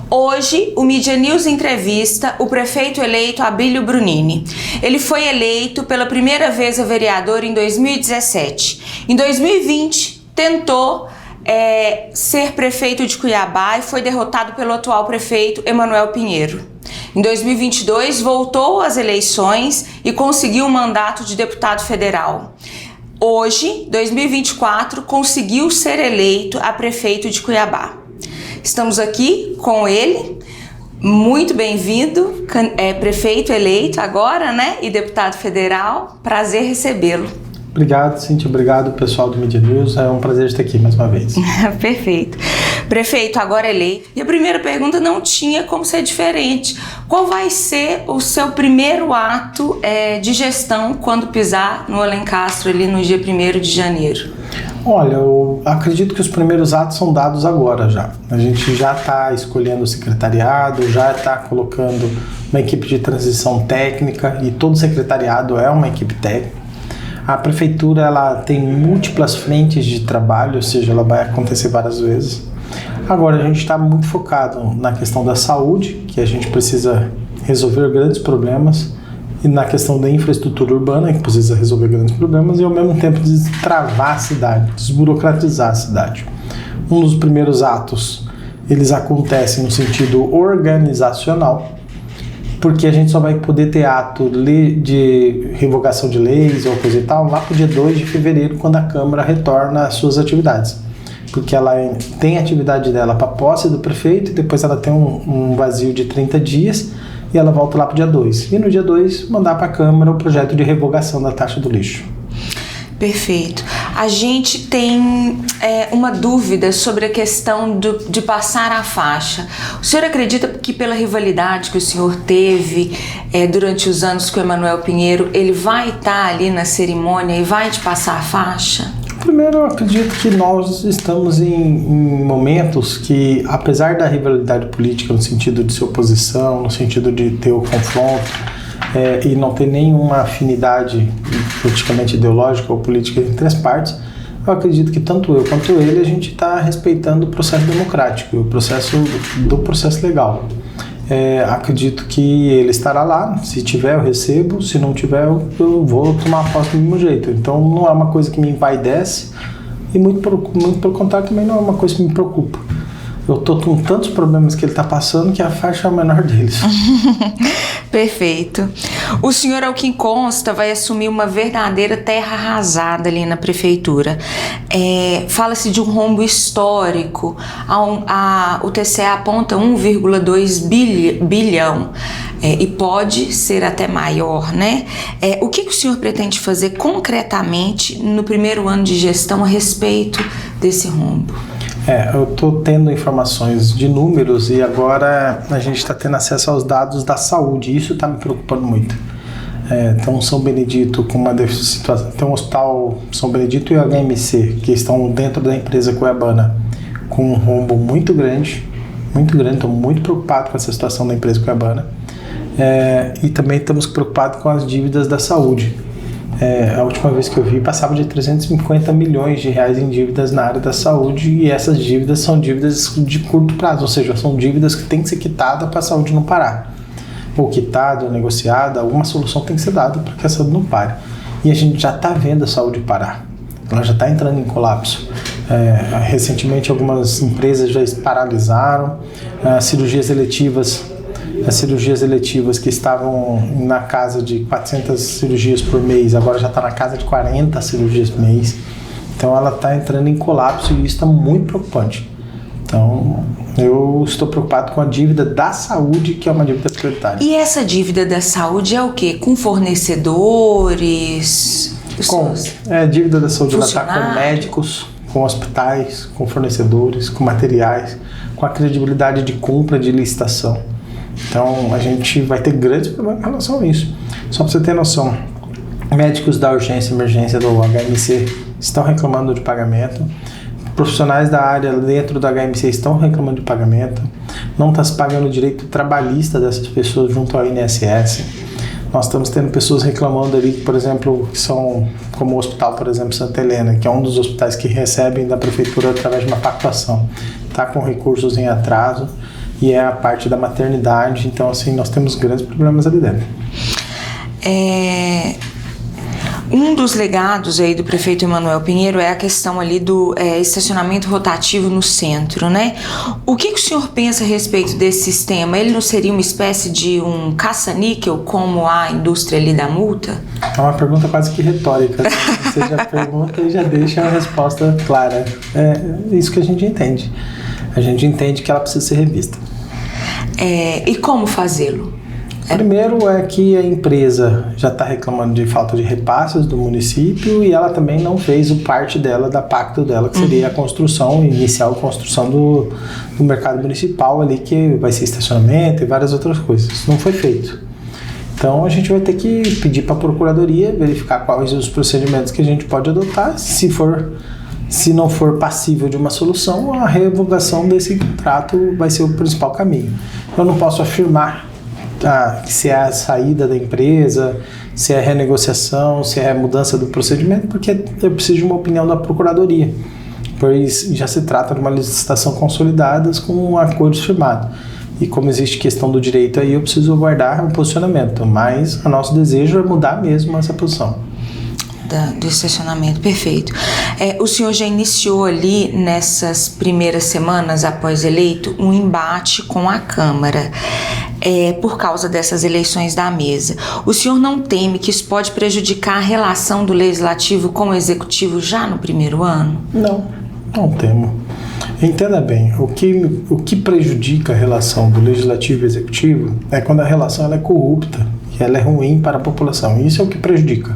Hoje, o Mídia News entrevista o prefeito eleito Abílio Brunini. Ele foi eleito pela primeira vez a vereador em 2017. Em 2020, tentou ser prefeito de Cuiabá e foi derrotado pelo atual prefeito Emanuel Pinheiro. Em 2022, voltou às eleições e conseguiu o mandato de deputado federal. Hoje, 2024, conseguiu ser eleito a prefeito de Cuiabá. Estamos aqui com ele, muito bem-vindo, prefeito eleito agora, né, e deputado federal, prazer recebê-lo. Obrigado, Cíntia, obrigado pessoal do Mídia News, é um prazer estar aqui mais uma vez. Perfeito. Prefeito, agora eleito. E a primeira pergunta não tinha como ser diferente. Qual vai ser o seu primeiro ato de gestão quando pisar no Alencastro ali no dia 1º de janeiro? Olha, eu acredito que os primeiros atos são dados agora já. A gente já está escolhendo o secretariado, já está colocando uma equipe de transição técnica e todo secretariado é uma equipe técnica. A prefeitura ela tem múltiplas frentes de trabalho, ou seja, ela vai acontecer várias vezes. Agora a gente está muito focado na questão da saúde, que a gente precisa resolver grandes problemas, e na questão da infraestrutura urbana, que precisa resolver grandes problemas, e ao mesmo tempo destravar a cidade, desburocratizar a cidade. Um dos primeiros atos, eles acontecem no sentido organizacional, porque a gente só vai poder ter ato de revogação de leis ou coisa e tal lá para o dia 2 de fevereiro, quando a Câmara retorna às suas atividades. Porque ela tem a atividade dela para a posse do prefeito, e depois ela tem um vazio de 30 dias, e ela volta lá para o dia 2. E no dia 2, mandar para a Câmara o projeto de revogação da taxa do lixo. Perfeito. A gente tem uma dúvida sobre a questão de passar a faixa. O senhor acredita que pela rivalidade que o senhor teve durante os anos com o Emanuel Pinheiro, ele vai estar ali na cerimônia e vai te passar a faixa? Primeiro, eu acredito que nós estamos em momentos que, apesar da rivalidade política no sentido de ser oposição, no sentido de ter o confronto, e não ter nenhuma afinidade politicamente ideológica ou política entre as partes, eu acredito que tanto eu quanto ele, a gente está respeitando o processo democrático, o processo legal. Acredito que ele estará lá, se tiver eu recebo, se não tiver eu vou tomar posse do mesmo jeito. Então não é uma coisa que me empaidece e muito pelo contrário também não é uma coisa que me preocupa. Eu tô com tantos problemas que ele está passando que a faixa é a menor deles. Perfeito. O senhor, ao que consta, vai assumir uma verdadeira terra arrasada ali na prefeitura. Fala-se de um rombo histórico. O TCE aponta 1,2 bilhão. E pode ser até maior, né? O que o senhor pretende fazer concretamente no primeiro ano de gestão a respeito desse rombo? Eu estou tendo informações de números e agora a gente está tendo acesso aos dados da saúde, e isso está me preocupando muito. Então, São Benedito, com uma situação, tem um hospital São Benedito e o HMC, que estão dentro da empresa Cuiabana, com um rombo muito grande, estou muito preocupado com essa situação da empresa Cuiabana, e também estamos preocupados com as dívidas da saúde. A última vez que eu vi, passava de 350 milhões de reais em dívidas na área da saúde, e essas dívidas são dívidas de curto prazo, ou seja, são dívidas que têm que ser quitadas para a saúde não parar. Ou quitada, ou negociada, alguma solução tem que ser dada para que a saúde não pare. E a gente já está vendo a saúde parar, ela já está entrando em colapso. Recentemente algumas empresas já paralisaram, cirurgias eletivas que estavam na casa de 400 cirurgias por mês, agora já está na casa de 40 cirurgias por mês. Então ela está entrando em colapso e isso está muito preocupante. Então eu estou preocupado com a dívida da saúde, que é uma dívida prioritária. E essa dívida da saúde é o quê? Com fornecedores? Dívida da saúde, ela está com médicos, com hospitais, com fornecedores, com materiais, com a credibilidade de compra de licitação. Então a gente vai ter grandes problemas em relação a isso. Só para você ter noção, médicos da urgência e emergência do HMC estão reclamando de pagamento, profissionais da área dentro do HMC estão reclamando de pagamento, não está se pagando o direito trabalhista dessas pessoas junto ao INSS. Nós estamos tendo pessoas reclamando ali, por exemplo, que são como o hospital, por exemplo, Santa Helena, que é um dos hospitais que recebem da prefeitura através de uma pactuação. Está com recursos em atraso, e é a parte da maternidade. Então, assim, nós temos grandes problemas ali dentro. Um dos legados aí do prefeito Emanuel Pinheiro é a questão ali do estacionamento rotativo no centro, né? O que o senhor pensa a respeito desse sistema? Ele não seria uma espécie de um caça-níquel como a indústria ali da multa? É uma pergunta quase que retórica. Né? Você já pergunta e já deixa a resposta clara. É isso que a gente entende. A gente entende que ela precisa ser revista. E como fazê-lo? Primeiro é que a empresa já está reclamando de falta de repasses do município e ela também não fez parte dela, da pacto dela, que seria a construção, inicial construção do mercado municipal ali, que vai ser estacionamento e várias outras coisas. Isso não foi feito. Então a gente vai ter que pedir para a Procuradoria verificar quais os procedimentos que a gente pode adotar. Se não for passível de uma solução, a revogação desse contrato vai ser o principal caminho. Eu não posso afirmar se é a saída da empresa, se é a renegociação, se é a mudança do procedimento, porque eu preciso de uma opinião da Procuradoria, pois já se trata de uma licitação consolidada com acordos firmados. E como existe questão do direito aí, eu preciso aguardar um posicionamento, mas o nosso desejo é mudar mesmo essa posição. Do estacionamento, perfeito. O senhor já iniciou ali, nessas primeiras semanas após eleito, um embate com a Câmara por causa dessas eleições da mesa. O senhor não teme que isso pode prejudicar a relação do Legislativo com o Executivo já no primeiro ano? Não temo. Entenda bem, o que prejudica a relação do Legislativo e Executivo é quando a relação ela é corrupta e ela é ruim para a população. Isso é o que prejudica.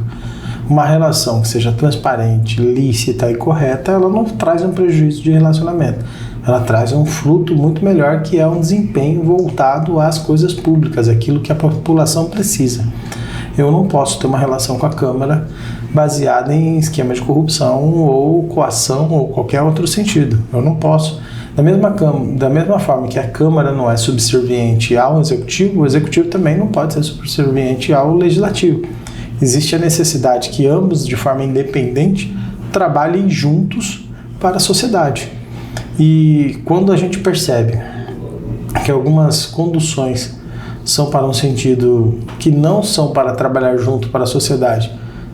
Uma relação que seja transparente, lícita e correta, ela não traz um prejuízo de relacionamento. Ela traz um fruto muito melhor, que é um desempenho voltado às coisas públicas, aquilo que a população precisa. Eu não posso ter uma relação com a Câmara baseada em esquema de corrupção ou coação ou qualquer outro sentido. Eu não posso. Da mesma forma que a Câmara não é subserviente ao Executivo, o Executivo também não pode ser subserviente ao Legislativo. Existe a necessidade que ambos, de forma independente, trabalhem juntos para a sociedade. E quando a gente percebe que algumas conduções são para um sentido que não são para trabalhar junto para a sociedade,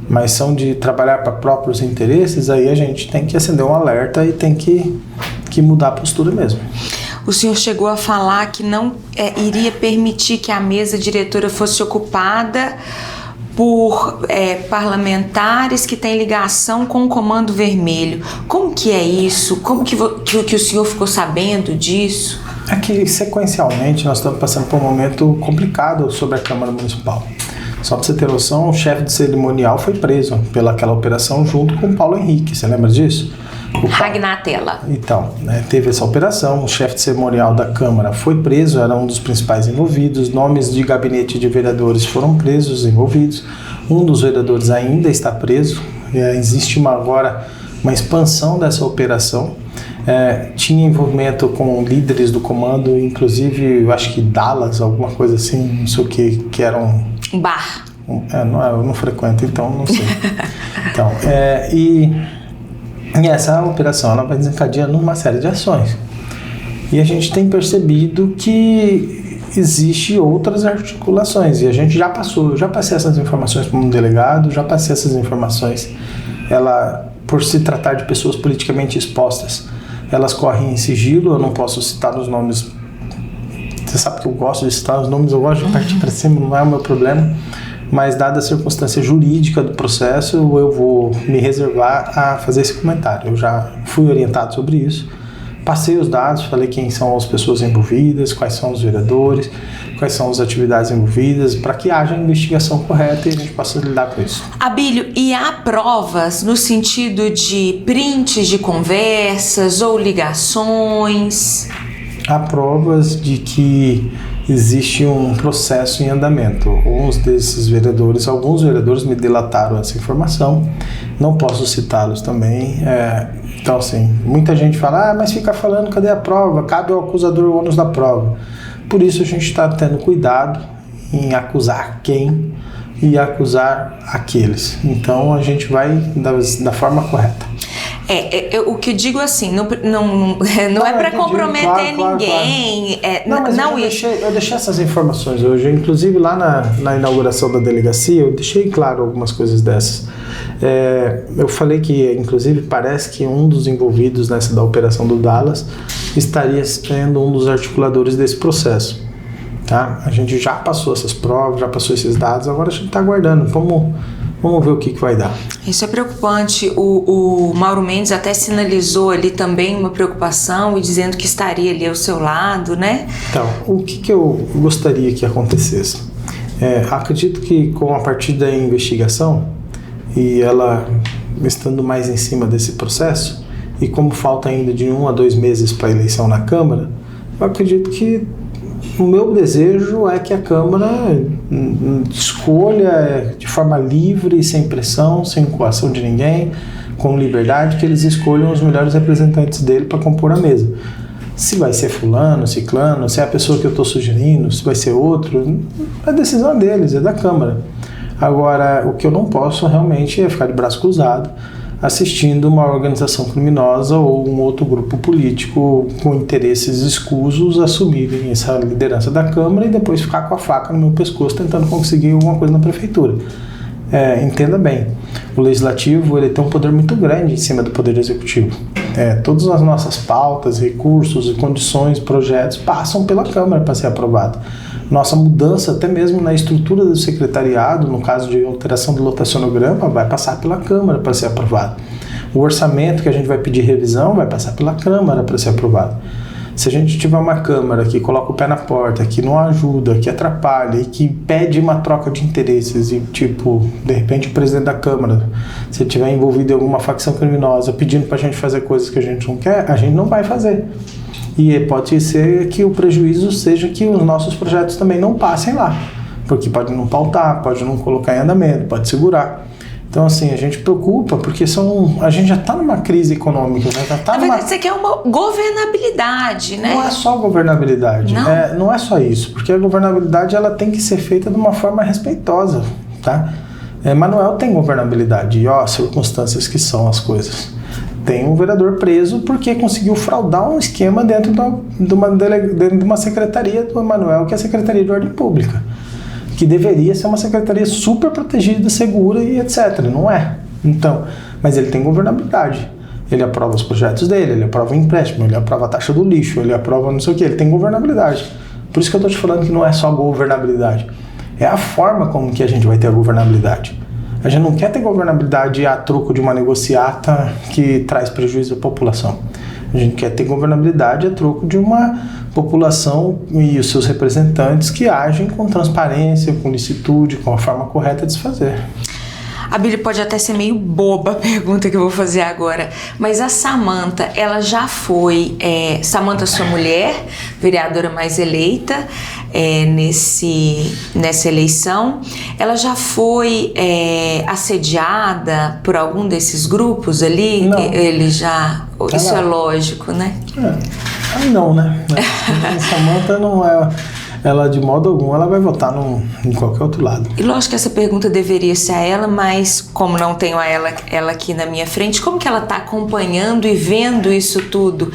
mas são de trabalhar para próprios interesses, aí a gente tem que acender um alerta e tem que mudar a postura mesmo. O senhor chegou a falar que não iria permitir que a mesa diretora fosse ocupada por parlamentares que têm ligação com o Comando Vermelho. Como que é isso? Como que o senhor ficou sabendo disso? É que, sequencialmente, nós estamos passando por um momento complicado sobre a Câmara Municipal. Só para você ter noção, o chefe de cerimonial foi preso pelaquela operação junto com o Paulo Henrique. Você lembra disso? Ragnatella. Então, teve essa operação, o chefe de cerimonial da Câmara foi preso, era um dos principais envolvidos, nomes de gabinete de vereadores foram presos, envolvidos, um dos vereadores ainda está preso, existe agora uma expansão dessa operação, tinha envolvimento com líderes do comando, inclusive, eu acho que Dallas, alguma coisa assim, não sei o que era um bar. Eu não frequento, então não sei. Então, e essa operação ela vai desencadeando uma série de ações. E a gente tem percebido que existe outras articulações. E a gente já passei essas informações para um delegado, já passei essas informações. Por se tratar de pessoas politicamente expostas, elas correm em sigilo, eu não posso citar os nomes. Você sabe que eu gosto de citar os nomes, eu gosto de partir para cima, não é o meu problema. Mas dada a circunstância jurídica do processo, eu vou me reservar a fazer esse comentário. Eu já fui orientado sobre isso, passei os dados, falei quem são as pessoas envolvidas, quais são os vereadores, quais são as atividades envolvidas, para que haja a investigação correta e a gente possa lidar com isso. Abílio, e há provas no sentido de prints de conversas ou ligações? Há provas de que existe um processo em andamento. Alguns vereadores me delataram essa informação, não posso citá-los também. Então, assim, muita gente fala, mas fica falando, cadê a prova? Cabe ao acusador o ônus da prova. Por isso a gente está tendo cuidado em acusar quem, e acusar aqueles. Então a gente vai da forma correta. O que eu digo assim, não é para comprometer ninguém. Claro. Eu deixei essas informações hoje, inclusive lá na inauguração da delegacia, eu deixei claro algumas coisas dessas. Eu falei que, inclusive, parece que um dos envolvidos da operação do Dallas estaria sendo um dos articuladores desse processo. Tá? A gente já passou essas provas, já passou esses dados, agora a gente está aguardando. Vamos ver o que vai dar. Isso é preocupante. O Mauro Mendes até sinalizou ali também uma preocupação e dizendo que estaria ali ao seu lado, né? Então, o que eu gostaria que acontecesse? Acredito que a partir da investigação e ela estando mais em cima desse processo, e como falta ainda de 1 a 2 meses para a eleição na Câmara, eu acredito que o meu desejo é que a Câmara escolha de forma livre, sem pressão, sem coação de ninguém, com liberdade, que eles escolham os melhores representantes dele para compor a mesa. Se vai ser fulano, ciclano, se é a pessoa que eu estou sugerindo, se vai ser outro, a decisão é deles, é da Câmara. Agora, o que eu não posso realmente é ficar de braço cruzado assistindo uma organização criminosa ou um outro grupo político com interesses escusos assumirem essa liderança da Câmara e depois ficar com a faca no meu pescoço tentando conseguir alguma coisa na prefeitura. Entenda bem, o Legislativo ele tem um poder muito grande em cima do Poder Executivo. Todas as nossas pautas, recursos, condições, projetos passam pela Câmara para ser aprovado. Nossa mudança, até mesmo na estrutura do secretariado, no caso de alteração do lotacionograma, vai passar pela Câmara para ser aprovado. O orçamento que a gente vai pedir revisão vai passar pela Câmara para ser aprovado. Se a gente tiver uma Câmara que coloca o pé na porta, que não ajuda, que atrapalha e que pede uma troca de interesses e, de repente o presidente da Câmara, se ele estiver envolvido em alguma facção criminosa pedindo para a gente fazer coisas que a gente não quer, a gente não vai fazer. E pode ser que o prejuízo seja que os nossos projetos também não passem lá, porque pode não pautar, pode não colocar em andamento, pode segurar. Então, assim, a gente preocupa porque a gente já está numa crise econômica. Né? Na verdade, você quer uma governabilidade, né? Não é só governabilidade, não é só isso, porque a governabilidade ela tem que ser feita de uma forma respeitosa, tá? Manoel tem governabilidade, e circunstâncias que são as coisas. Tem um vereador preso porque conseguiu fraudar um esquema dentro de uma secretaria do Manoel, que é a Secretaria de Ordem Pública, que deveria ser uma secretaria super protegida, segura e etc. Não é. Então, mas ele tem governabilidade. Ele aprova os projetos dele, ele aprova o empréstimo, ele aprova a taxa do lixo, ele aprova não sei o que, ele tem governabilidade. Por isso que eu estou te falando que não é só governabilidade. É a forma como que a gente vai ter a governabilidade. A gente não quer ter governabilidade a troco de uma negociata que traz prejuízo à população. A gente quer ter governabilidade a troco de uma população e os seus representantes que agem com transparência, com licitude, com a forma correta de se fazer. Abílio, pode até ser meio boba a pergunta que eu vou fazer agora, mas a Samantha, ela já foi, Samantha, sua mulher, vereadora mais eleita nessa eleição, ela já foi assediada por algum desses grupos ali? Não. Ele já... Isso é lógico, né? Não, né? Samantha não é... Ela, de modo algum, ela vai votar em qualquer outro lado. E lógico que essa pergunta deveria ser a ela, mas como não tenho ela aqui na minha frente, como que ela está acompanhando e vendo isso tudo?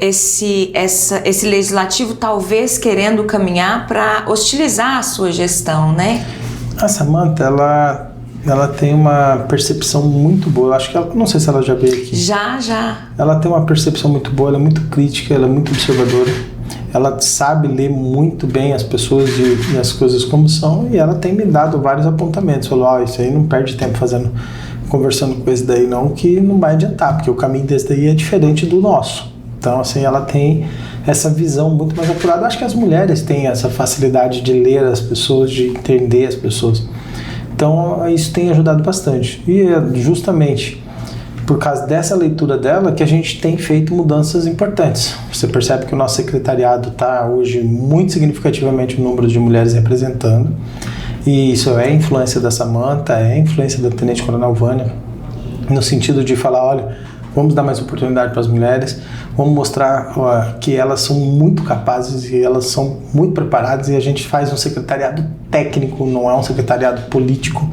Esse legislativo talvez querendo caminhar para hostilizar a sua gestão, né? A Samantha, ela tem uma percepção muito boa. Eu acho que não sei se ela já veio aqui. Já. Ela tem uma percepção muito boa, ela é muito crítica, ela é muito observadora. Ela sabe ler muito bem as pessoas e as coisas como são, e ela tem me dado vários apontamentos. Falou, isso aí não perde tempo conversando com esse daí não, que não vai adiantar, porque o caminho desse daí é diferente do nosso. Então, assim, ela tem essa visão muito mais apurada. Acho que as mulheres têm essa facilidade de ler as pessoas, de entender as pessoas. Então, isso tem ajudado bastante. E é justamente por causa dessa leitura dela que a gente tem feito mudanças importantes. Você percebe que o nosso secretariado está hoje muito significativamente o número de mulheres representando, e isso é influência da Samantha, é influência da Tenente Coronel Vânia, no sentido de falar, olha, vamos dar mais oportunidade para as mulheres, vamos mostrar que elas são muito capazes e elas são muito preparadas, e a gente faz um secretariado técnico, não é um secretariado político.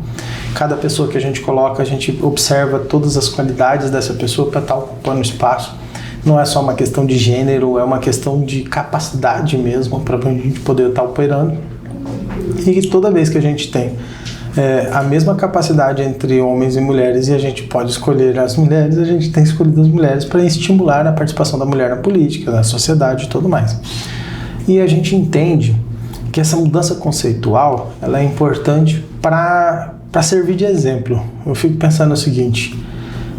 Cada pessoa que a gente coloca, a gente observa todas as qualidades dessa pessoa para estar ocupando espaço. Não é só uma questão de gênero, é uma questão de capacidade mesmo para a gente poder estar operando. E toda vez que a gente tem a mesma capacidade entre homens e mulheres e a gente pode escolher as mulheres, a gente tem escolhido as mulheres para estimular a participação da mulher na política, na sociedade e tudo mais. E a gente entende que essa mudança conceitual ela é importante para servir de exemplo. Eu fico pensando o seguinte: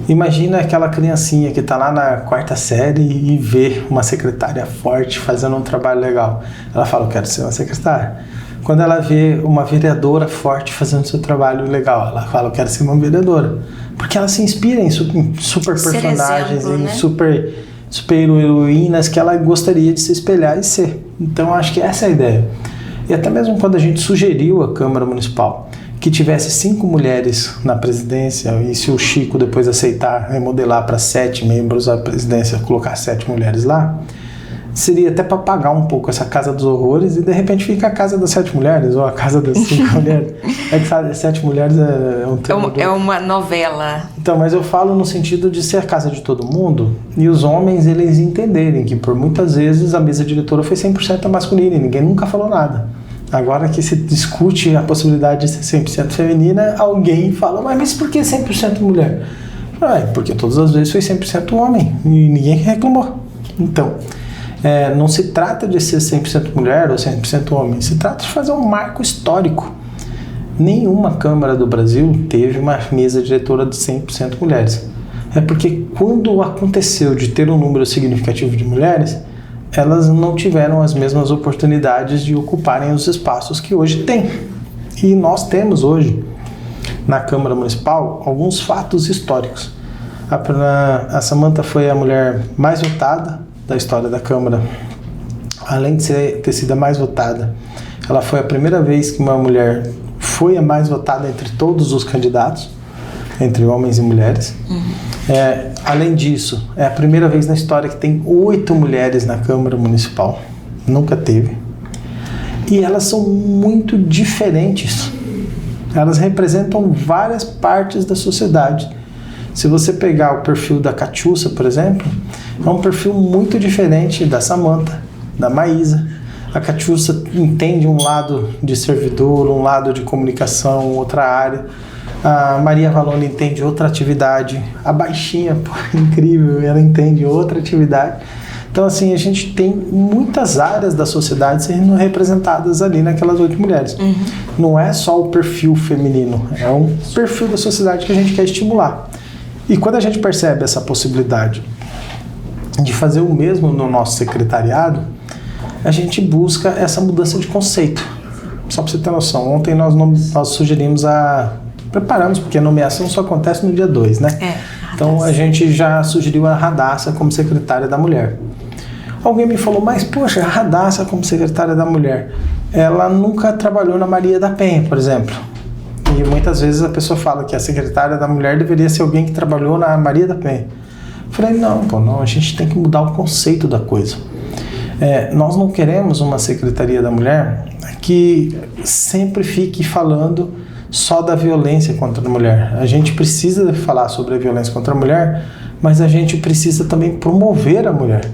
imagina aquela criancinha que está lá na 4ª série e vê uma secretária forte fazendo um trabalho legal. Ela fala, eu quero ser uma secretária. Quando ela vê uma vereadora forte fazendo seu trabalho legal, ela fala, eu quero ser uma vereadora. Porque ela se inspira em super personagens, exemplo, né? Em super heroínas que ela gostaria de se espelhar e ser. Então, acho que essa é a ideia. E até mesmo quando a gente sugeriu à Câmara Municipal que tivesse 5 mulheres na presidência, e se o Chico depois aceitar remodelar para 7 membros a presidência, colocar 7 mulheres lá, seria até para pagar um pouco essa Casa dos Horrores e de repente fica a Casa das 7 mulheres ou a Casa das 5 mulheres. É que sabe, 7 mulheres é um termo é uma novela. Então, mas eu falo no sentido de ser a casa de todo mundo e os homens eles entenderem que por muitas vezes a mesa diretora foi 100% masculina e ninguém nunca falou nada. Agora que se discute a possibilidade de ser 100% feminina, alguém fala, mas por que 100% mulher? Porque todas as vezes foi 100% homem e ninguém reclamou. Então, não se trata de ser 100% mulher ou 100% homem, se trata de fazer um marco histórico. Nenhuma Câmara do Brasil teve uma mesa diretora de 100% mulheres. É porque quando aconteceu de ter um número significativo de mulheres, elas não tiveram as mesmas oportunidades de ocuparem os espaços que hoje têm. E nós temos hoje, na Câmara Municipal, alguns fatos históricos. A Samantha foi a mulher mais votada da história da Câmara. Além de ter sido a mais votada, ela foi a primeira vez que uma mulher foi a mais votada entre todos os candidatos, entre homens e mulheres. Além disso, é a primeira vez na história que tem 8 mulheres na Câmara Municipal. Nunca teve. E elas são muito diferentes. Elas representam várias partes da sociedade. Se você pegar o perfil da Catiúcia, por exemplo, é um perfil muito diferente da Samantha, da Maísa. A Catiúcia entende um lado de servidor, um lado de comunicação, outra área. A Maria Valone entende outra atividade. A Baixinha, incrível, ela entende outra atividade. Então, assim, a gente tem muitas áreas da sociedade sendo representadas ali naquelas 8 mulheres. Não é só o perfil feminino, é um perfil da sociedade que a gente quer estimular. E quando a gente percebe essa possibilidade de fazer o mesmo no nosso secretariado, a gente busca essa mudança de conceito. Só para você ter noção, ontem nós sugerimos preparamos, porque a nomeação só acontece no dia 2, né? Então a gente já sugeriu a Radassa como secretária da mulher. Alguém me falou, mas poxa, a Radassa como secretária da mulher, ela nunca trabalhou na Maria da Penha, por exemplo. E muitas vezes a pessoa fala que a secretária da mulher deveria ser alguém que trabalhou na Maria da Penha. Eu falei, não, a gente tem que mudar o conceito da coisa. Nós não queremos uma secretaria da mulher que sempre fique falando só da violência contra a mulher. A gente precisa falar sobre a violência contra a mulher, mas a gente precisa também promover a mulher.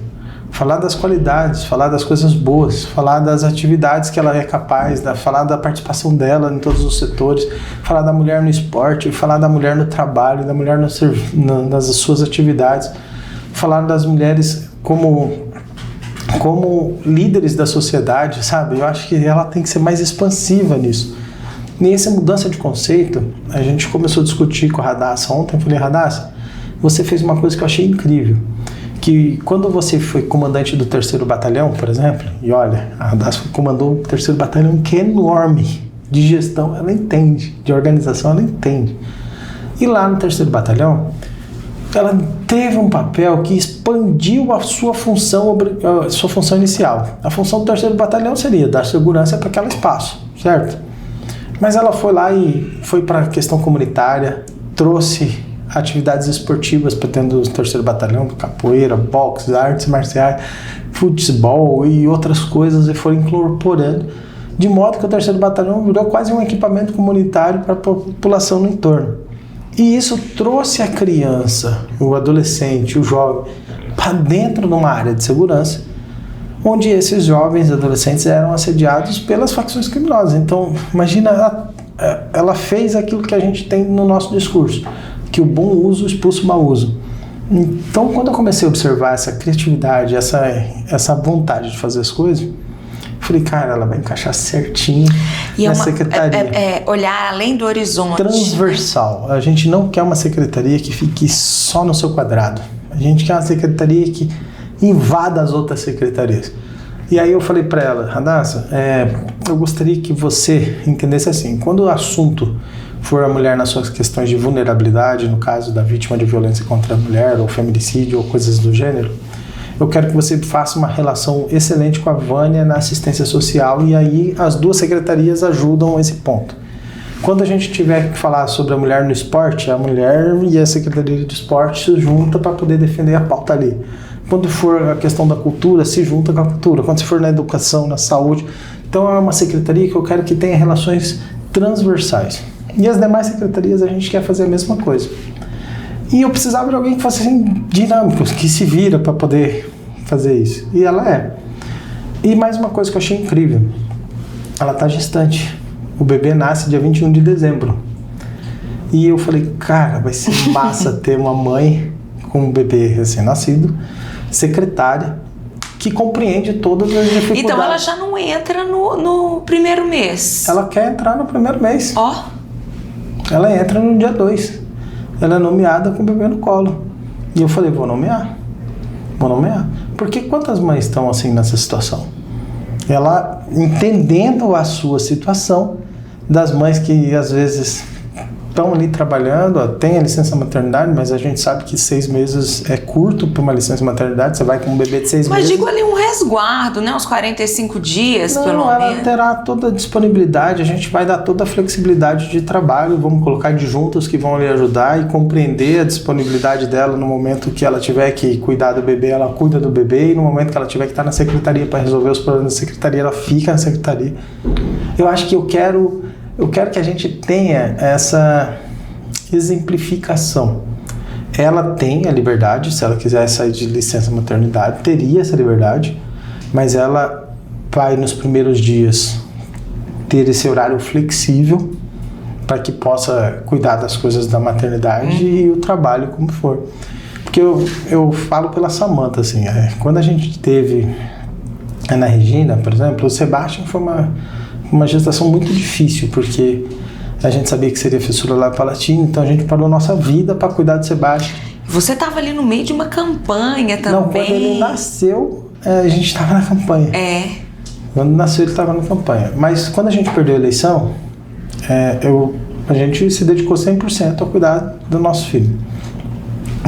Falar das qualidades, falar das coisas boas, falar das atividades que ela é capaz, falar da participação dela em todos os setores, falar da mulher no esporte, falar da mulher no trabalho, da mulher nas suas atividades, falar das mulheres como líderes da sociedade, sabe? Eu acho que ela tem que ser mais expansiva nisso. E essa mudança de conceito, a gente começou a discutir com a Radassa ontem. Eu falei, Radassa, você fez uma coisa que eu achei incrível, que quando você foi comandante do 3º Batalhão, por exemplo, e olha, a Radassa comandou o 3º Batalhão, que é enorme, de gestão ela entende, de organização ela entende. E lá no 3º Batalhão, ela teve um papel que expandiu a sua função inicial. A função do 3º Batalhão seria dar segurança para aquele espaço, certo? Mas ela foi lá e foi para a questão comunitária, trouxe atividades esportivas para dentro do 3º Batalhão, capoeira, boxe, artes marciais, futebol e outras coisas, e foram incorporando, de modo que o 3º Batalhão virou quase um equipamento comunitário para a população no entorno. E isso trouxe a criança, o adolescente, o jovem, para dentro de uma área de segurança, onde esses jovens e adolescentes eram assediados pelas facções criminosas. Então, imagina, ela fez aquilo que a gente tem no nosso discurso, que o bom uso expulsa o mau uso. Então, quando eu comecei a observar essa criatividade, essa vontade de fazer as coisas, eu falei, cara, ela vai encaixar certinho na secretaria. Olhar além do horizonte. Transversal. A gente não quer uma secretaria que fique só no seu quadrado. A gente quer uma secretaria que invada as outras secretarias. E aí eu falei para ela, Radassa, eu gostaria que você entendesse assim, quando o assunto for a mulher nas suas questões de vulnerabilidade, no caso da vítima de violência contra a mulher, ou feminicídio, ou coisas do gênero, eu quero que você faça uma relação excelente com a Vânia na assistência social, e aí as duas secretarias ajudam esse ponto. Quando a gente tiver que falar sobre a mulher no esporte, a mulher e a Secretaria de Esporte se juntam para poder defender a pauta ali. Quando for a questão da cultura, se junta com a cultura. Quando for na educação, na saúde. Então é uma secretaria que eu quero que tenha relações transversais. E as demais secretarias a gente quer fazer a mesma coisa. E eu precisava de alguém que fosse assim, dinâmico, que se vira para poder fazer isso. E ela é. E mais uma coisa que eu achei incrível. Ela está gestante. O bebê nasce dia 21 de dezembro. E eu falei, cara, vai ser massa ter uma mãe com um bebê recém-nascido, secretária, que compreende todas as dificuldades. Então ela já não entra no primeiro mês. Ela quer entrar no primeiro mês. Ó. Ela entra no dia 2. Ela é nomeada com o bebê no colo. E eu falei, vou nomear. Porque quantas mães estão assim nessa situação? Ela, entendendo a sua situação, das mães que às vezes estão ali trabalhando, tem a licença maternidade, mas a gente sabe que 6 meses é curto para uma licença maternidade, você vai com um bebê de 6 meses. Mas digo ali um resguardo, né? Uns 45 dias, não, pelo menos. Ela terá toda a disponibilidade, a gente vai dar toda a flexibilidade de trabalho, vamos colocar adjuntos que vão lhe ajudar e compreender a disponibilidade dela no momento que ela tiver que cuidar do bebê, ela cuida do bebê, e no momento que ela tiver que estar na secretaria para resolver os problemas da secretaria, ela fica na secretaria. Eu acho que eu quero que a gente tenha essa exemplificação. Ela tem a liberdade, se ela quiser sair de licença maternidade, teria essa liberdade, mas ela vai nos primeiros dias ter esse horário flexível para que possa cuidar das coisas da maternidade e o trabalho como for. Porque eu falo pela Samantha, assim, quando a gente teve a Ana Regina, por exemplo, o Sebastião foi uma gestação muito difícil, porque a gente sabia que seria fissura labial-palatina, então a gente parou nossa vida para cuidar do Sebastião. Você estava ali no meio de uma campanha também. Não, quando ele nasceu, a gente estava na campanha. Quando nasceu, ele estava na campanha. Mas quando a gente perdeu a eleição, a gente se dedicou 100% a cuidar do nosso filho.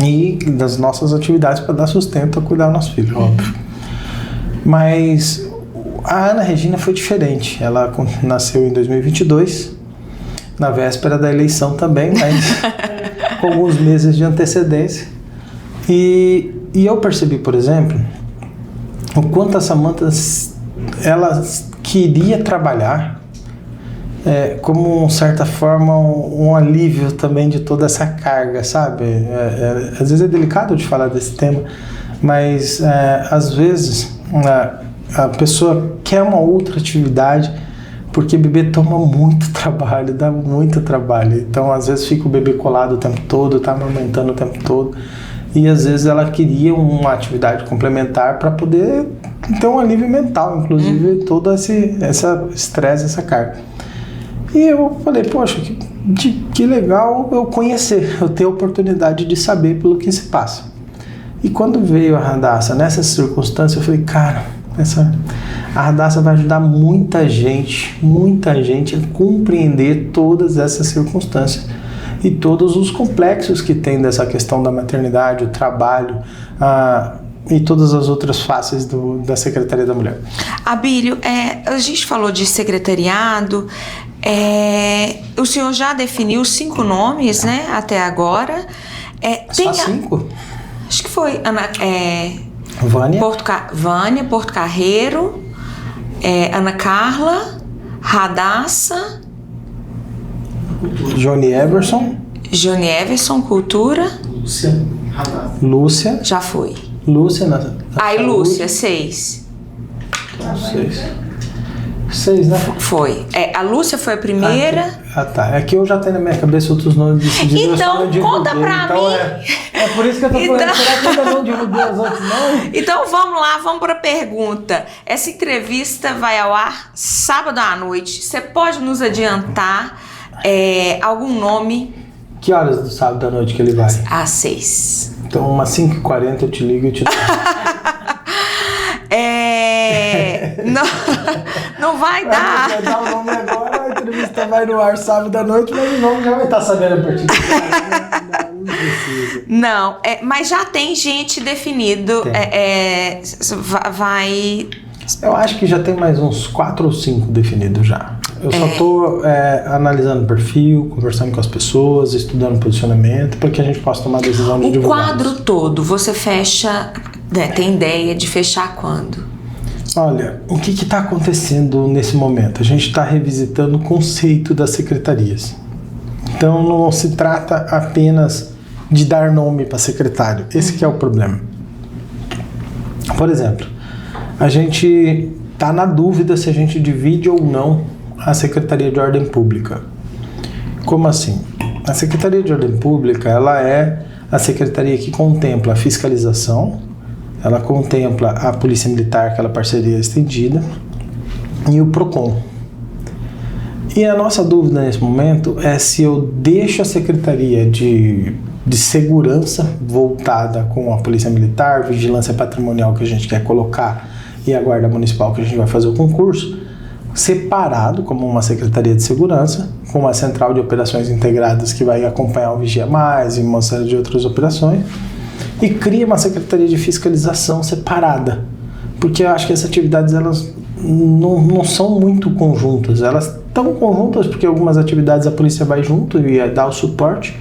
E das nossas atividades para dar sustento a cuidar do nosso filho, óbvio. Mas a Ana Regina foi diferente. Ela nasceu em 2022, na véspera da eleição também, mas com alguns meses de antecedência. E eu percebi, por exemplo, o quanto a Samantha ela queria trabalhar como, de certa forma, um alívio também de toda essa carga, sabe? Às vezes é delicado de falar desse tema, mas às vezes a pessoa quer uma outra atividade, porque bebê toma muito trabalho, dá muito trabalho. Então, às vezes fica o bebê colado o tempo todo, tá amamentando o tempo todo. E às vezes ela queria uma atividade complementar para poder ter um alívio mental, inclusive todo esse estresse, essa carga. E eu falei, poxa, que legal eu conhecer, eu ter a oportunidade de saber pelo que se passa. E quando veio a Radassa nessas circunstâncias, eu falei, cara, a Radassa vai ajudar muita gente a compreender todas essas circunstâncias e todos os complexos que tem dessa questão da maternidade, o trabalho e todas as outras faces da Secretaria da Mulher. Abílio, a gente falou de secretariado, o senhor já definiu 5 nomes, né, até agora. Só 5? Acho que foi Vânia. Vânia, Porto Carreiro, Ana Carla, Radassa, Johnny Everson, Cultura. Lúcia. Já foi. Lúcia E Lúcia, 6. 6, né? Foi. A Lúcia foi a primeira. Tá. É que eu já tenho na minha cabeça outros nomes decididos. Então, conta pra mim. É por isso que eu tô falando. Será que eu ainda não divulguei os outros nomes? Então, vamos lá, vamos pra pergunta. Essa entrevista vai ao ar sábado à noite. Você pode nos adiantar algum nome? Que horas do sábado à noite que ele vai? Às 6. Então, umas 5h40 eu te ligo e te dou. Não vai dar. Vai dar o nome agora, a entrevista vai no ar sábado à noite, mas o nome já vai estar sabendo a partir de agora. Não precisa. Não, mas já tem gente definido. Vai. Eu acho que já tem mais uns 4 ou 5 definidos já. Eu só tô analisando o perfil, conversando com as pessoas, estudando posicionamento, para que a gente possa tomar a decisão de divulgar. O quadro todo, você fecha, tem ideia de fechar quando? Olha, o que está acontecendo nesse momento? A gente está revisitando o conceito das secretarias. Então não se trata apenas de dar nome para secretário. Esse que é o problema. Por exemplo, a gente está na dúvida se a gente divide ou não a Secretaria de Ordem Pública. Como assim? A Secretaria de Ordem Pública, ela é a secretaria que contempla a fiscalização, ela contempla a Polícia Militar, aquela parceria estendida, e o PROCON. E a nossa dúvida nesse momento é se eu deixo a Secretaria de Segurança voltada com a Polícia Militar, Vigilância Patrimonial que a gente quer colocar e a Guarda Municipal que a gente vai fazer o concurso, separado como uma Secretaria de Segurança, com uma Central de Operações Integradas que vai acompanhar o Vigia Mais e uma série de outras operações, e cria uma Secretaria de Fiscalização separada, porque eu acho que essas atividades elas não são muito conjuntas, elas estão conjuntas porque algumas atividades a polícia vai junto e dá o suporte,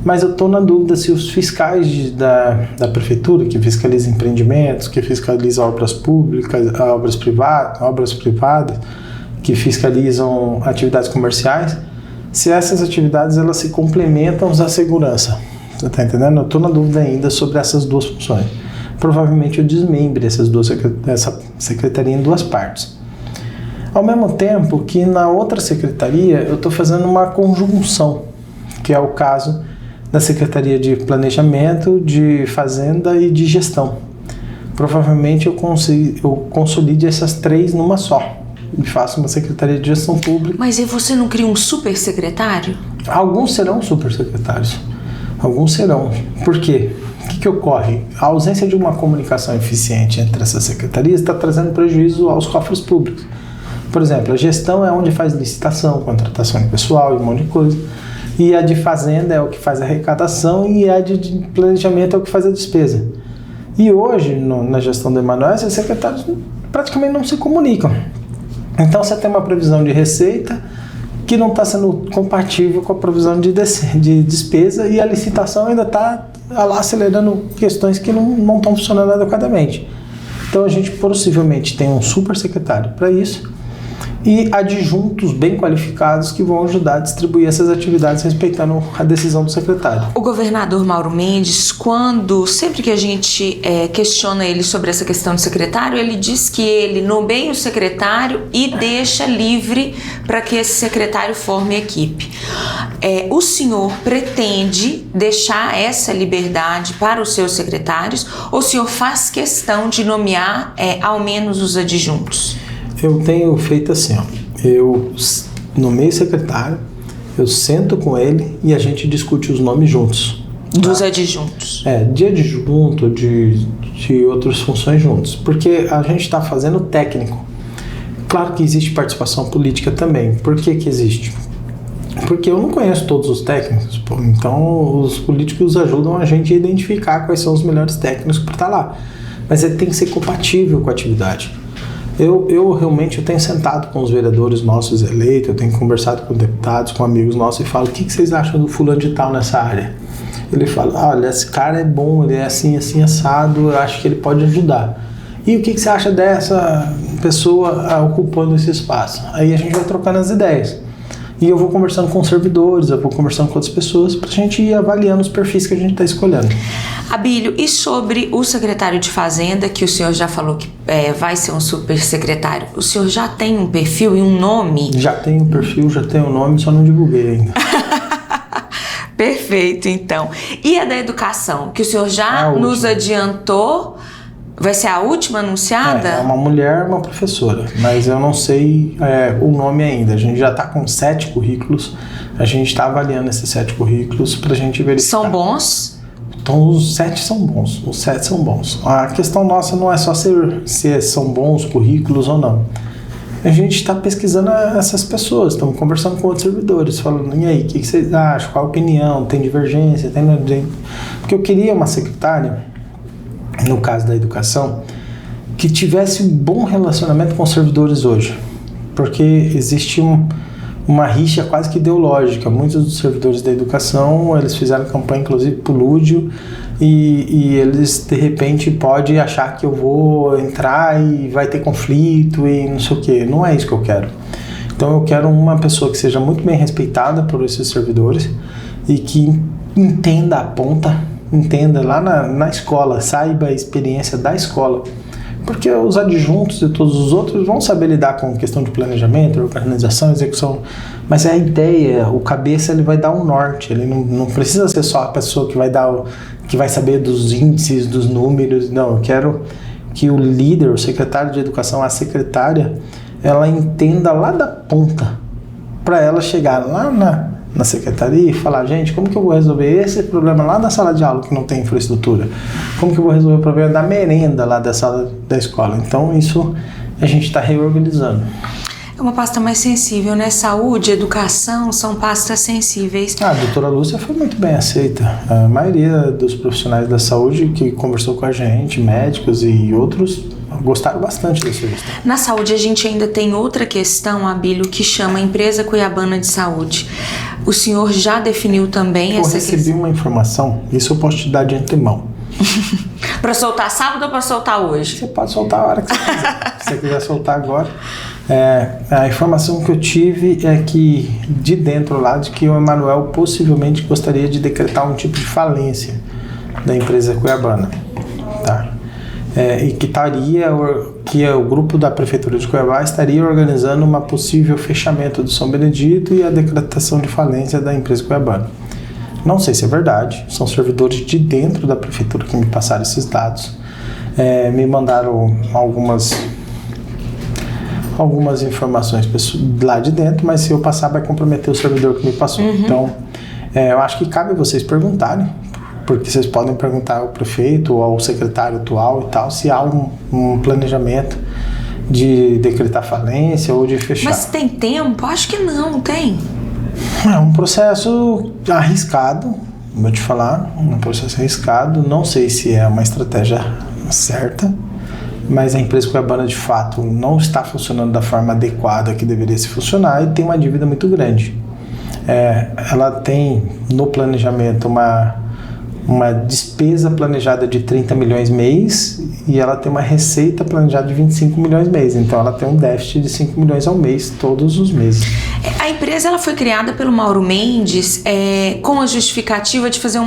mas eu estou na dúvida se os fiscais da prefeitura, que fiscalizam empreendimentos, que fiscalizam obras públicas, obras privadas, que fiscalizam atividades comerciais, se essas atividades elas se complementam à segurança. Você está entendendo? Eu estou na dúvida ainda sobre essas duas funções. Provavelmente eu desmembre essa secretaria em 2 partes. Ao mesmo tempo que na outra secretaria eu estou fazendo uma conjunção, que é o caso da Secretaria de Planejamento, de Fazenda e de Gestão. Provavelmente eu consolide essas 3 numa só e faço uma Secretaria de Gestão Pública. Mas e você não cria um super secretário? Alguns serão super secretários. Alguns serão. Por quê? O que ocorre? A ausência de uma comunicação eficiente entre essas secretarias está trazendo prejuízo aos cofres públicos. Por exemplo, a gestão é onde faz licitação, contratação de pessoal e um monte de coisa. E a de fazenda é o que faz a arrecadação e a de planejamento é o que faz a despesa. E hoje, na gestão do Emanuel, esses secretários praticamente não se comunicam. Então você tem uma previsão de receita que não está sendo compatível com a provisão de despesa e a licitação ainda está lá acelerando questões que não estão funcionando adequadamente. Então a gente possivelmente tem um super secretário para isso e adjuntos bem qualificados que vão ajudar a distribuir essas atividades respeitando a decisão do secretário. O governador Mauro Mendes, sempre que a gente questiona ele sobre essa questão do secretário, ele diz que ele nomeia o secretário e deixa livre para que esse secretário forme equipe. O senhor pretende deixar essa liberdade para os seus secretários ou o senhor faz questão de nomear ao menos os adjuntos? Eu tenho feito assim, eu nomeio o secretário, eu sento com ele e a gente discute os nomes juntos. Dos adjuntos? De adjunto, de outras funções juntos, porque a gente está fazendo técnico. Claro que existe participação política também. Por que existe? Porque eu não conheço todos os técnicos, então os políticos ajudam a gente a identificar quais são os melhores técnicos para estar lá. Mas ele tem que ser compatível com a atividade. Eu realmente tenho sentado com os vereadores nossos eleitos, eu tenho conversado com deputados, com amigos nossos e falo, o que vocês acham do fulano de tal nessa área? ele fala, olha, esse cara é bom, ele é assim, assim, assado, eu acho que ele pode ajudar. E o que você acha dessa pessoa ocupando esse espaço? Aí a gente vai trocando as ideias. E eu vou conversando com servidores, eu vou conversando com outras pessoas pra gente ir avaliando os perfis que a gente está escolhendo. Abílio, e sobre o secretário de Fazenda, que o senhor já falou que vai ser um super secretário, o senhor já tem um perfil e um nome? Já tem um perfil, já tem um nome, só não divulguei ainda. Perfeito, então. E a da educação, que o senhor já nos adiantou, vai ser a última anunciada? É uma mulher, uma professora, mas eu não sei o nome ainda. A gente já está com 7 currículos, a gente está avaliando esses 7 currículos para a gente verificar. São bons? Então os 7 são bons, os 7 são bons. A questão nossa não é só se são bons currículos ou não. A gente está pesquisando essas pessoas, estamos conversando com outros servidores, falando, e aí, o que vocês acham, qual a opinião, tem divergência, Porque eu queria uma secretária, no caso da educação, que tivesse um bom relacionamento com os servidores hoje, porque existe uma rixa quase que ideológica. Muitos dos servidores da educação, eles fizeram campanha inclusive pro Lúdio, e eles de repente podem achar que eu vou entrar e vai ter conflito e não sei o que. Não é isso que eu quero. Então eu quero uma pessoa que seja muito bem respeitada por esses servidores e que entenda a ponta, entenda lá na escola, saiba a experiência da escola. Porque os adjuntos e todos os outros vão saber lidar com questão de planejamento, organização, execução. Mas a ideia, o cabeça, ele vai dar um norte. Ele não precisa ser só a pessoa que vai saber dos índices, dos números. Não, eu quero que o líder, o secretário de educação, a secretária, ela entenda lá da ponta, para ela chegar lá na secretaria e falar, gente, como que eu vou resolver esse problema lá da sala de aula que não tem infraestrutura? Como que eu vou resolver o problema da merenda lá da sala da escola? Então isso a gente está reorganizando. É uma pasta mais sensível, né? Saúde, educação são pastas sensíveis. A doutora Lúcia foi muito bem aceita. A maioria dos profissionais da saúde que conversou com a gente, médicos e outros, gostaram bastante da sugestão. Na saúde, a gente ainda tem outra questão, Abílio, que chama Empresa Cuiabana de Saúde. O senhor já definiu também essa questão? Eu recebi uma informação, isso eu posso te dar de antemão. Para soltar sábado ou para soltar hoje? Você pode soltar a hora que você quiser. Se você quiser soltar agora. A informação que eu tive é que, de dentro lá, de que o Emanuel possivelmente gostaria de decretar um tipo de falência da empresa Cuiabana. Tá? E que o grupo da Prefeitura de Cuiabá estaria organizando uma possível fechamento do São Benedito e a decretação de falência da empresa Cuiabana. Não sei se é verdade, são servidores de dentro da Prefeitura que me passaram esses dados. Me mandaram algumas informações lá de dentro, mas se eu passar vai comprometer o servidor que me passou. Uhum. Então, eu acho que cabe vocês perguntarem, porque vocês podem perguntar ao prefeito ou ao secretário atual e tal, se há um planejamento de decretar falência ou de fechar. Mas tem tempo? Acho que não, tem. É um processo arriscado, vou te falar, um processo arriscado. Não sei se é uma estratégia certa, mas a empresa Cuiabana de fato não está funcionando da forma adequada que deveria se funcionar e tem uma dívida muito grande. Ela tem no planejamento uma despesa planejada de 30 milhões mês e ela tem uma receita planejada de 25 milhões mês. Então ela tem um déficit de 5 milhões ao mês todos os meses. A empresa ela foi criada pelo Mauro Mendes com a justificativa de fazer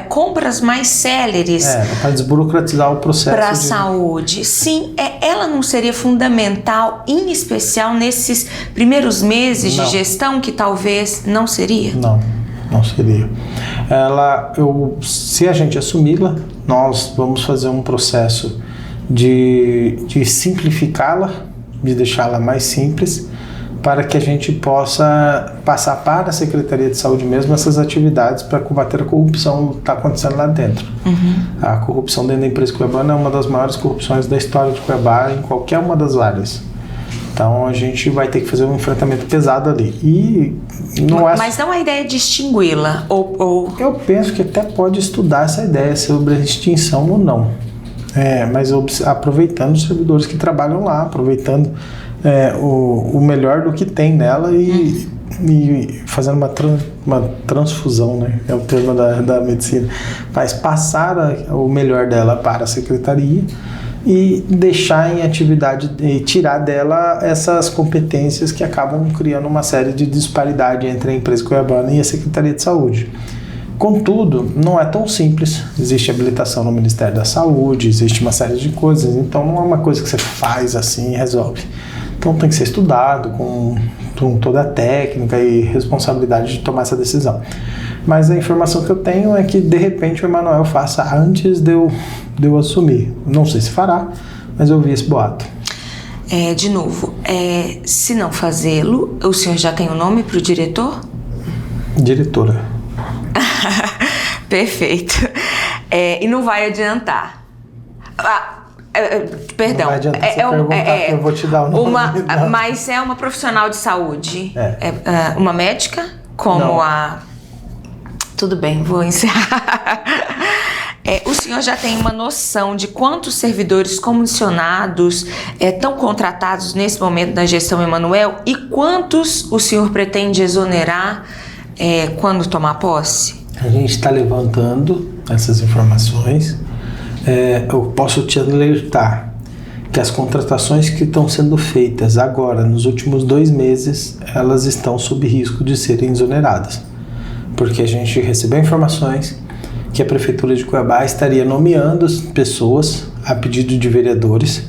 compras mais céleres. Para desburocratizar o processo. Para a saúde. Sim, ela não seria fundamental, em especial nesses primeiros meses de gestão, que talvez não seria? Não seria. Se a gente assumi-la, nós vamos fazer um processo de simplificá-la, de deixá-la mais simples, para que a gente possa passar para a Secretaria de Saúde mesmo essas atividades para combater a corrupção que está acontecendo lá dentro. Uhum. A corrupção dentro da empresa Cuiabana é uma das maiores corrupções da história de Cuiabá em qualquer uma das áreas. Então a gente vai ter que fazer um enfrentamento pesado ali. Mas não a ideia de extingui-la? Eu penso que até pode estudar essa ideia sobre a extinção ou não. Mas aproveitando os servidores que trabalham lá, aproveitando o melhor do que tem nela e e fazendo uma transfusão, né? É o termo da medicina, mas passar o melhor dela para a secretaria e deixar em atividade e tirar dela essas competências que acabam criando uma série de disparidade entre a empresa cuiabana e a Secretaria de Saúde. Contudo, não é tão simples. Existe habilitação no Ministério da Saúde, existe uma série de coisas, então não é uma coisa que você faz assim e resolve. Então tem que ser estudado com toda a técnica e responsabilidade de tomar essa decisão. Mas a informação que eu tenho é que de repente o Emanuel faça antes de eu assumir. Não sei se fará, mas eu vi esse boato. De novo, se não fazê-lo, o senhor já tem o nome para o diretor? Diretora. Perfeito. E não vai adiantar. Perdão. Não vai adiantar você perguntar que eu vou te dar o nome. Mas é uma profissional de saúde? Uma médica? Como não. Tudo bem, vou encerrar. O senhor já tem uma noção de quantos servidores comissionados estão contratados nesse momento na gestão Emanuel e quantos o senhor pretende exonerar quando tomar posse? A gente está levantando essas informações. Eu posso te alertar que as contratações que estão sendo feitas agora, nos últimos 2 meses, elas estão sob risco de serem exoneradas. Porque a gente recebeu informações que a Prefeitura de Cuiabá estaria nomeando as pessoas a pedido de vereadores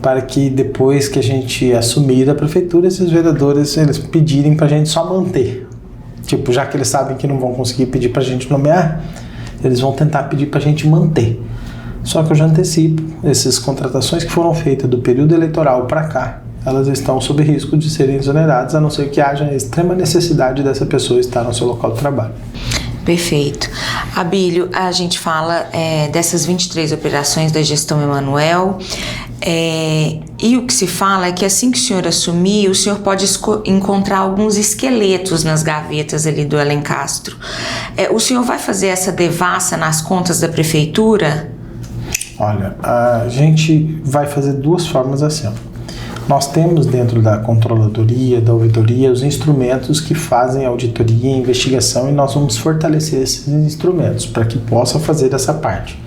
para que depois que a gente assumir a Prefeitura, esses vereadores eles pedirem para a gente só manter. Tipo, já que eles sabem que não vão conseguir pedir para a gente nomear, eles vão tentar pedir para a gente manter. Só que eu já antecipo, essas contratações que foram feitas do período eleitoral para cá, elas estão sob risco de serem exoneradas, a não ser que haja extrema necessidade dessa pessoa estar no seu local de trabalho. Perfeito. Abílio, a gente fala dessas 23 operações da gestão Emanuel, e o que se fala é que assim que o senhor assumir, o senhor pode encontrar alguns esqueletos nas gavetas ali do Alencastro. O senhor vai fazer essa devassa nas contas da prefeitura? Olha, a gente vai fazer 2 formas assim. Nós temos dentro da controladoria, da ouvidoria, os instrumentos que fazem auditoria e investigação e nós vamos fortalecer esses instrumentos para que possa fazer essa parte.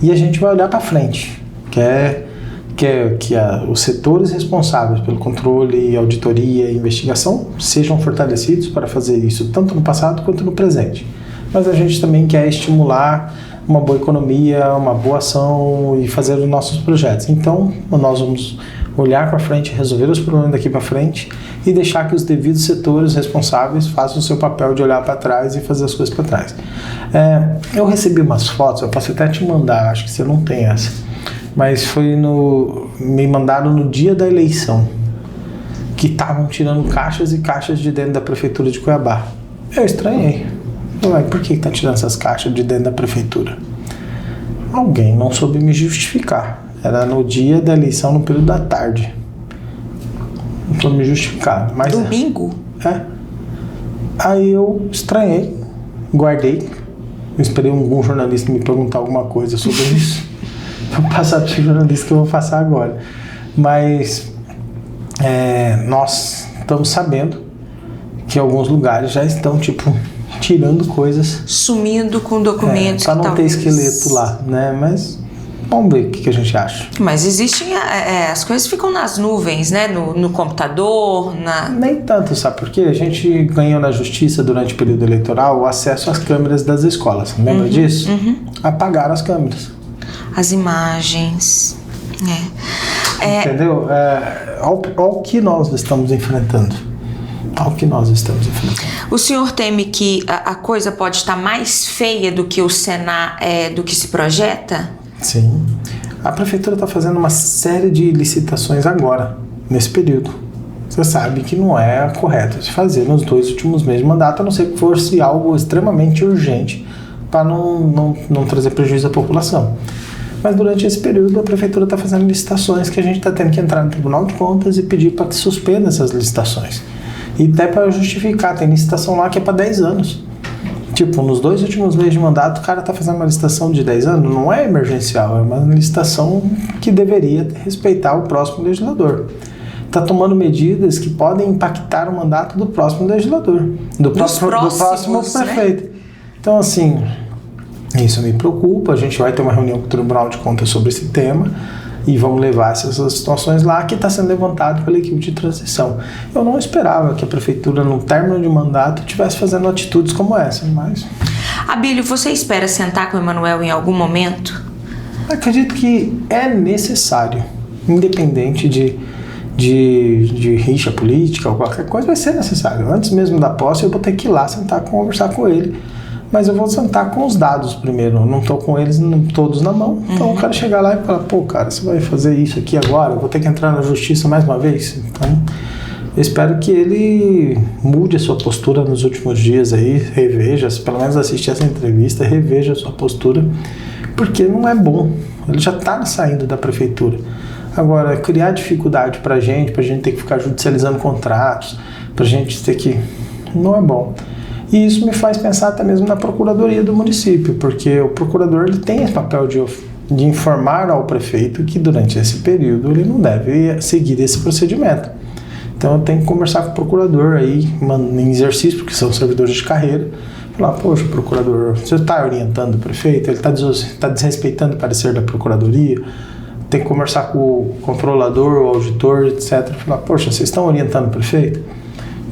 E a gente vai olhar para frente, que os setores responsáveis pelo controle, auditoria e investigação sejam fortalecidos para fazer isso tanto no passado quanto no presente. Mas a gente também quer estimular uma boa economia, uma boa ação e fazer os nossos projetos. Então, nós vamos olhar para frente, resolver os problemas daqui para frente e deixar que os devidos setores responsáveis façam o seu papel de olhar para trás e fazer as coisas para trás. Eu recebi umas fotos, eu posso até te mandar, acho que você não tem essa, mas me mandaram no dia da eleição, que estavam tirando caixas e caixas de dentro da Prefeitura de Cuiabá. Eu estranhei. Por que está tirando essas caixas de dentro da Prefeitura? Alguém não soube me justificar. Era no dia da eleição, no período da tarde. Não soube me justificar. Mas domingo? Aí eu estranhei, guardei. Eu esperei algum jornalista me perguntar alguma coisa sobre isso. Vou passar para o jornalista que eu vou passar agora. Mas nós estamos sabendo que alguns lugares já estão, tirando coisas. Sumindo com documentos. Para não ter esqueleto lá, né? Mas vamos ver o que a gente acha. Mas existem, as coisas ficam nas nuvens, né? No computador, Nem tanto, sabe por quê? A gente ganhou na justiça durante o período eleitoral o acesso às câmeras das escolas. Lembra disso? Apagaram as câmeras. As imagens. Entendeu? Olha o que nós estamos enfrentando. O senhor teme que a coisa pode estar mais feia do que do que se projeta? Sim. A prefeitura está fazendo uma série de licitações agora, nesse período. Você sabe que não é correto se fazer nos 2 últimos meses de mandato, a não ser que fosse algo extremamente urgente para não trazer prejuízo à população. Mas durante esse período a prefeitura está fazendo licitações que a gente está tendo que entrar no Tribunal de Contas e pedir para que suspenda essas licitações. E até para justificar, tem licitação lá que é para 10 anos. Nos 2 últimos meses de mandato, o cara está fazendo uma licitação de 10 anos, não é emergencial, é uma licitação que deveria respeitar o próximo legislador. está tomando medidas que podem impactar o mandato do próximo legislador, do próximo prefeito. Né? Então, assim, isso me preocupa. A gente vai ter uma reunião com o Tribunal de Contas sobre esse tema e vamos levar essas situações lá que está sendo levantado pela equipe de transição. Eu não esperava que a prefeitura, no término de mandato, estivesse fazendo atitudes como essa, mas... Abílio, você espera sentar com o Emanuel em algum momento? Acredito que é necessário, independente de rixa política ou qualquer coisa, vai ser necessário. Antes mesmo da posse, eu vou ter que ir lá sentar, conversar com ele. Mas eu vou sentar com os dados primeiro. Eu não estou com eles todos na mão. Então eu quero chegar lá e falar, pô, cara, você vai fazer isso aqui agora? Eu vou ter que entrar na justiça mais uma vez? Então, eu espero que ele mude a sua postura nos últimos dias aí, reveja, pelo menos assistir essa entrevista, reveja a sua postura, porque não é bom. Ele já está saindo da prefeitura. Agora, criar dificuldade pra gente ter que ficar judicializando contratos, pra gente ter que... não é bom. E isso me faz pensar até mesmo na procuradoria do município, porque o procurador ele tem esse papel de informar ao prefeito que durante esse período ele não deve seguir esse procedimento. Então eu tenho que conversar com o procurador aí, em exercício, porque são servidores de carreira, falar, poxa, procurador, você está orientando o prefeito, ele está desrespeitando o parecer da procuradoria, tem que conversar com o controlador, o auditor, etc. Falar, poxa, vocês estão orientando o prefeito?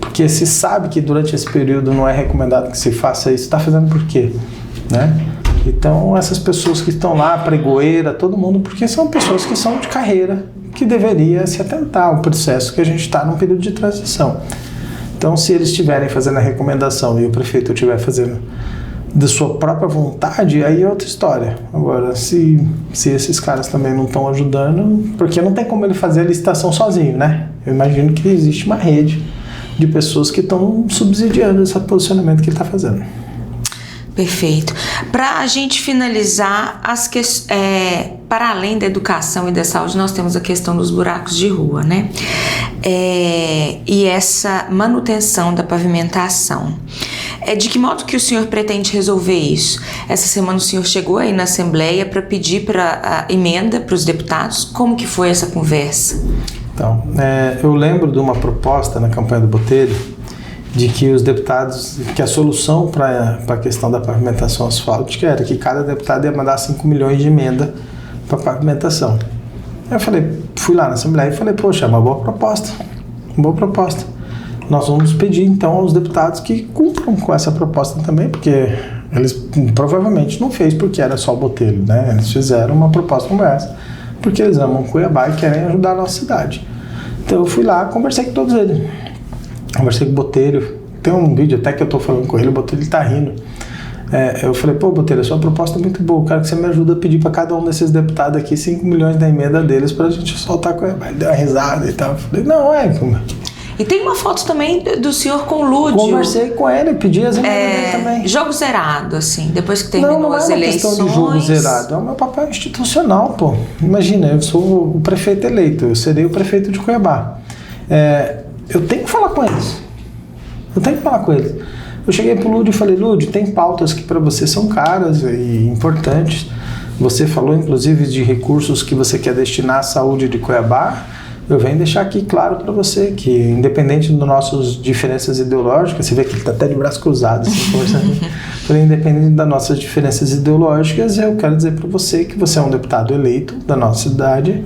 Porque se sabe que durante esse período não é recomendado que se faça isso, está fazendo por quê? Né? Então, essas pessoas que estão lá, pregoeira, todo mundo, porque são pessoas que são de carreira, que deveria se atentar ao processo que a gente está num período de transição. Então, se eles estiverem fazendo a recomendação e o prefeito estiver fazendo de sua própria vontade, aí é outra história. Agora, se esses caras também não estão ajudando, porque não tem como ele fazer a licitação sozinho, né? Eu imagino que existe uma rede de pessoas que estão subsidiando esse posicionamento que ele está fazendo. Perfeito. Para a gente finalizar, para além da educação e da saúde, nós temos a questão dos buracos de rua, né? E essa manutenção da pavimentação. De que modo que o senhor pretende resolver isso? Essa semana o senhor chegou aí na Assembleia para pedir a emenda para os deputados. Como que foi essa conversa? Então, eu lembro de uma proposta na campanha do Botelho de que os deputados, que a solução para a questão da pavimentação asfáltica era que cada deputado ia mandar 5 milhões de emenda para pavimentação. Eu fui lá na Assembleia e falei, poxa, é uma boa proposta, Nós vamos pedir então aos deputados que cumpram com essa proposta também, porque eles provavelmente não fez porque era só o Botelho, né? Eles fizeram uma proposta como essa, porque eles amam Cuiabá e querem ajudar a nossa cidade. Então eu fui lá, conversei com todos eles. Conversei com o Botelho, tem um vídeo até que eu tô falando com ele, o Botelho tá rindo. Eu falei, pô, Botelho, a sua proposta é muito boa, eu quero que você me ajude a pedir para cada um desses deputados aqui 5 milhões da emenda deles pra gente soltar com ele. Ele deu uma risada e tal. Eu falei, não, E tem uma foto também do senhor com o Lúdio. Conversei com ele, pedi as emendas dele também. Jogo zerado, assim, depois que terminou as eleições. Não é uma questão de jogo zerado, é o meu papel institucional, pô. Imagina, eu sou o prefeito eleito, eu serei o prefeito de Cuiabá. Eu tenho que falar com eles. Eu cheguei pro Lúdio e falei, Lúdio, tem pautas que para você são caras e importantes. Você falou, inclusive, de recursos que você quer destinar à saúde de Cuiabá. Eu venho deixar aqui claro para você que, independente das nossas diferenças ideológicas, você vê que ele está até de braço cruzado, assim, conversando. Falei, independente das nossas diferenças ideológicas, eu quero dizer para você que você é um deputado eleito da nossa cidade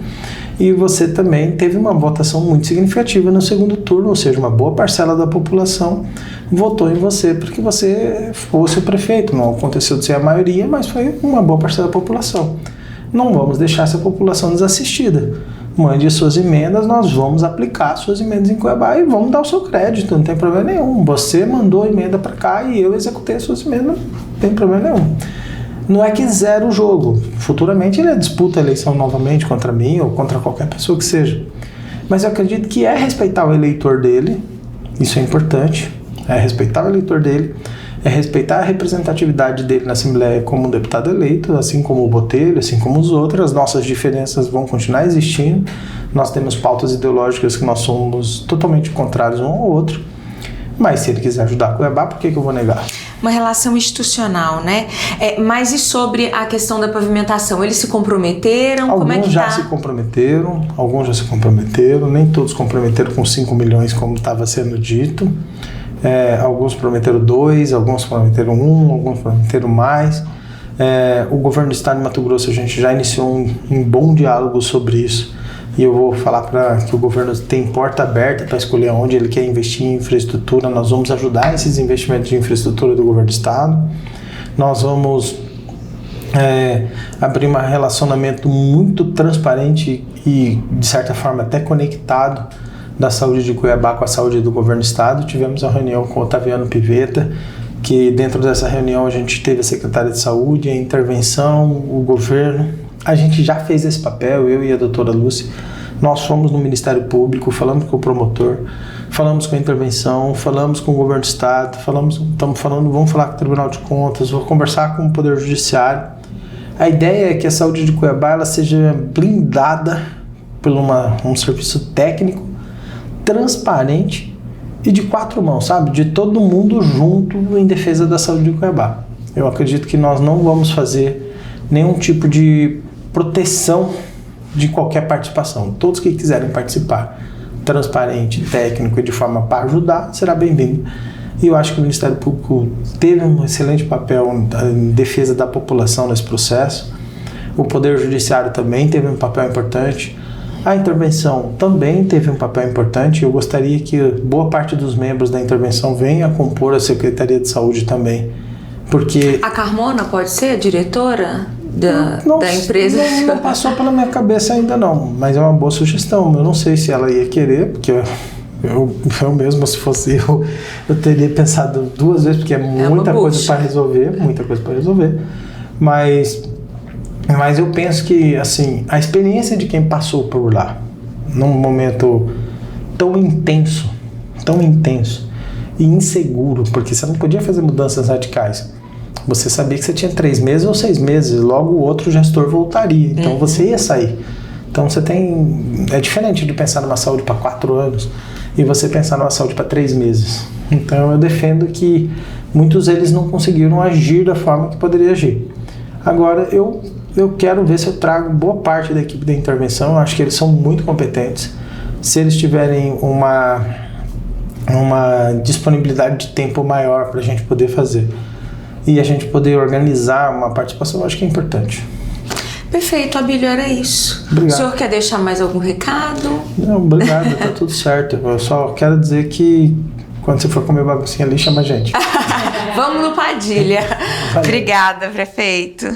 e você também teve uma votação muito significativa no segundo turno, ou seja, uma boa parcela da população votou em você porque você fosse o prefeito. Não aconteceu de ser a maioria, mas foi uma boa parcela da população. Não vamos deixar essa população desassistida. Mande suas emendas, nós vamos aplicar suas emendas em Cuiabá e vamos dar o seu crédito, não tem problema nenhum. Você mandou a emenda para cá e eu executei as suas emendas, não tem problema nenhum. Não é que zera o jogo. Futuramente ele disputa a eleição novamente contra mim ou contra qualquer pessoa que seja. Mas eu acredito que é respeitar o eleitor dele, isso é importante, é respeitar o eleitor dele, é respeitar a representatividade dele na Assembleia como um deputado eleito, assim como o Botelho, assim como os outros. As nossas diferenças vão continuar existindo. Nós temos pautas ideológicas que nós somos totalmente contrários um ao outro. Mas se ele quiser ajudar a Cuiabá, por que eu vou negar? uma relação institucional, né? Mas e sobre a questão da pavimentação? Eles se comprometeram? Como é que já se comprometeram, alguns já se comprometeram, nem todos comprometeram com 5 milhões como estava sendo dito. Alguns prometeram 2, alguns prometeram 1, alguns prometeram mais. O governo do estado de Mato Grosso, a gente já iniciou um bom diálogo sobre isso. E eu vou falar para que o governo tem porta aberta para escolher onde ele quer investir em infraestrutura. Nós vamos ajudar esses investimentos de infraestrutura do governo do estado. Nós vamos abrir um relacionamento muito transparente e, de certa forma, até conectado da saúde de Cuiabá com a saúde do governo do estado. Tivemos uma reunião com o Otaviano Pivetta, que dentro dessa reunião a gente teve a secretária de saúde, a intervenção, o governo. A gente já fez esse papel, eu e a doutora Lúcia. Nós fomos no Ministério Público, falamos com o promotor, falamos com a intervenção, falamos com o governo do estado, vamos falar com o Tribunal de Contas, vou conversar com o Poder Judiciário. A ideia é que a saúde de Cuiabá ela seja blindada por um serviço técnico, transparente e de 4 mãos, sabe? De todo mundo junto em defesa da saúde de Cuiabá. Eu acredito que nós não vamos fazer nenhum tipo de proteção de qualquer participação. Todos que quiserem participar, transparente, técnico e de forma para ajudar, será bem-vindo. E eu acho que o Ministério Público teve um excelente papel em defesa da população nesse processo. O Poder Judiciário também teve um papel importante. A intervenção também teve um papel importante. Eu gostaria que boa parte dos membros da intervenção venha a compor a Secretaria de Saúde também. Porque a Carmona pode ser a diretora da empresa? Não passou pela minha cabeça ainda não, mas é uma boa sugestão. Eu não sei se ela ia querer, porque eu mesmo, se fosse eu teria pensado 2 vezes, porque é muita coisa para resolver, mas eu penso que, assim, a experiência de quem passou por lá, num momento tão intenso e inseguro, porque você não podia fazer mudanças radicais. Você sabia que você tinha 3 meses ou 6 meses, logo o outro gestor voltaria, então você ia sair. Então é diferente de pensar numa saúde para 4 anos e você pensar numa saúde para 3 meses. Então eu defendo que muitos deles não conseguiram agir da forma que poderia agir. Agora eu quero ver se eu trago boa parte da equipe da intervenção. Eu acho que eles são muito competentes. Se eles tiverem uma disponibilidade de tempo maior para a gente poder fazer e a gente poder organizar uma participação, eu acho que é importante. Perfeito, Abílio, era isso. Obrigado. O senhor quer deixar mais algum recado? Não, obrigado, tá tudo certo. Eu só quero dizer que quando você for comer baguncinha ali, chama a gente. Vamos no Padilha. Obrigada, prefeito.